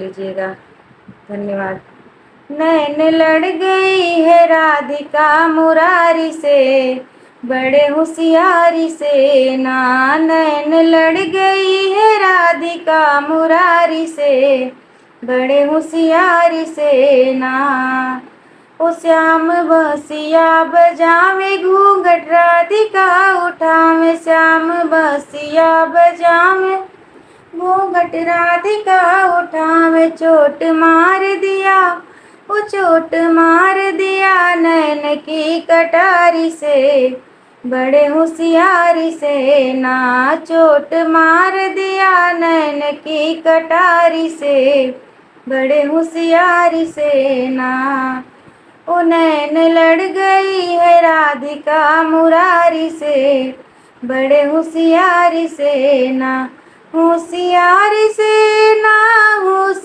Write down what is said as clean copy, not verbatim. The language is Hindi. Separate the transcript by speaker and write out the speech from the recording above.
Speaker 1: लीजिएगा। धन्यवाद। नैन लड़ गई है राधिका मुरारी से, बड़े होशियारी से ना। नैन लड़ गई है राधिका मुरारी से, बड़े होशियारी से ना। ओ श्याम बसिया बजावे घूंघट राधिका उठावे, श्याम बसिया बजावे घूंघट राधिका उठावे। चोट मार दिया, वो चोट मार दिया नैन की कटारी से, बड़े होशियारी से ना। चोट मार दिया नैन की कटारी से, बड़े होशियारी से ना। ओ नैन लड़ गई है राधिका मुरारी से, बड़े होशियारी से ना। होशियारी से ना, होशियारी